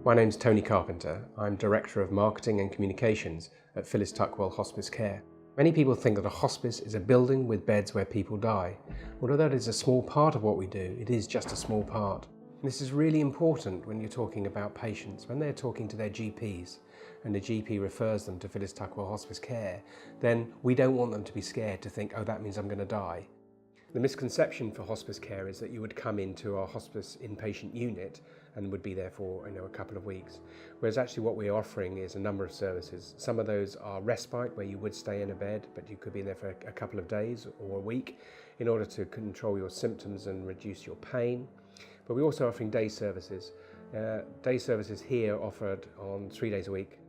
My name's Tony Carpenter. I'm Director of Marketing and Communications at Phyllis Tuckwell Hospice Care. Many people think that a hospice is a building with beds where people die. Although that is a small part of what we do, it is just a small part. This is really important when you're talking about patients. When they're talking to their GPs and the GP refers them to Phyllis Tuckwell Hospice Care, then we don't want them to be scared to think, oh, that means I'm going to die. The misconception for hospice care is that you would come into our hospice inpatient unit and would be there for a couple of weeks. Whereas actually what we're offering is a number of services. Some of those are respite, where you would stay in a bed, but you could be there for a couple of days or a week in order to control your symptoms and reduce your pain. But we're also offering day services. Day services here offered on 3 days a week.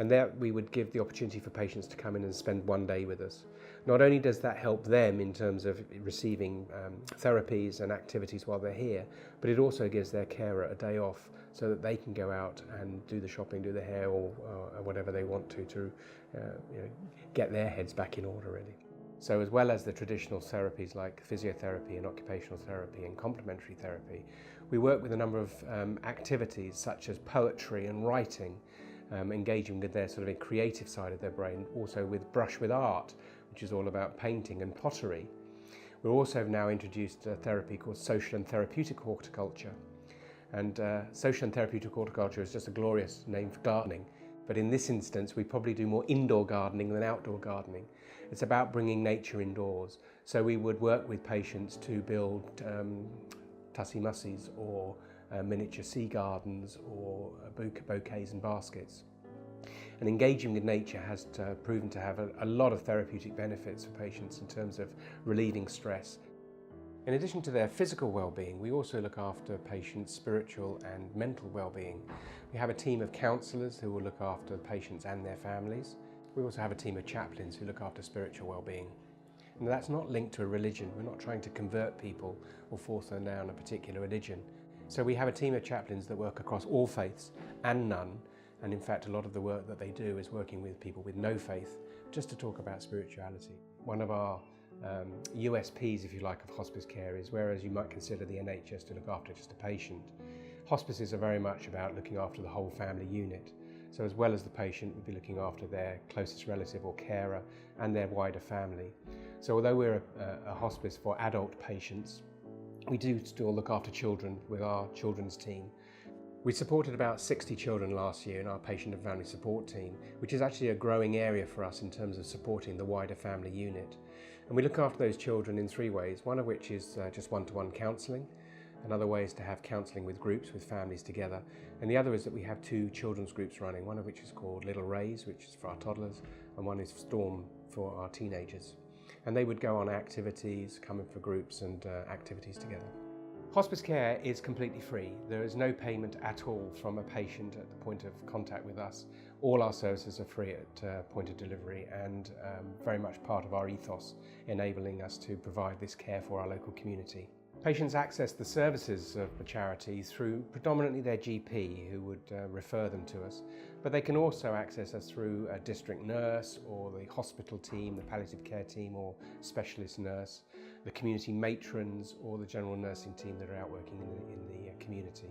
And there we would give the opportunity for patients to come in and spend one day with us. Not only does that help them in terms of receiving therapies and activities while they're here, but it also gives their carer a day off so that they can go out and do the shopping, do the hair, or whatever they want to get their heads back in order, really. So as well as the traditional therapies like physiotherapy and occupational therapy and complementary therapy, we work with a number of activities such as poetry and writing, engaging with their sort of a creative side of their brain, also with Brush with Art, which is all about painting and pottery. We've also now introduced a therapy called social and therapeutic horticulture. And social and therapeutic horticulture is just a glorious name for gardening. But in this instance, we probably do more indoor gardening than outdoor gardening. It's about bringing nature indoors. So we would work with patients to build tussie-mussies or miniature sea gardens or bouquets and baskets. And engaging with nature has proven to have a lot of therapeutic benefits for patients in terms of relieving stress. In addition to their physical well-being, we also look after patients' spiritual and mental well-being. We have a team of counsellors who will look after patients and their families. We also have a team of chaplains who look after spiritual well-being. And that's not linked to a religion. We're not trying to convert people or force them down a particular religion. So we have a team of chaplains that work across all faiths and none, and in fact a lot of the work that they do is working with people with no faith, just to talk about spirituality. One of our USPs, if you like, of hospice care is, whereas you might consider the NHS to look after just a patient, hospices are very much about looking after the whole family unit. So as well as the patient, we'd be looking after their closest relative or carer and their wider family. So although we're a hospice for adult patients, we do still look after children with our children's team. We supported about 60 children last year in our patient and family support team, which is actually a growing area for us in terms of supporting the wider family unit. And we look after those children in 3 ways, one of which is just one-to-one counselling. Another way is to have counselling with groups, with families together. And the other is that we have 2 children's groups running, one of which is called Little Rays, which is for our toddlers, and one is Storm for our teenagers. And they would go on activities, come in for groups and activities together. Hospice care is completely free. There is no payment at all from a patient at the point of contact with us. All our services are free at point of delivery and very much part of our ethos, enabling us to provide this care for our local community. Patients access the services of the charity through predominantly their GP, who would refer them to us, but they can also access us through a district nurse or the hospital team, the palliative care team or specialist nurse, the community matrons or the general nursing team that are out working in the community.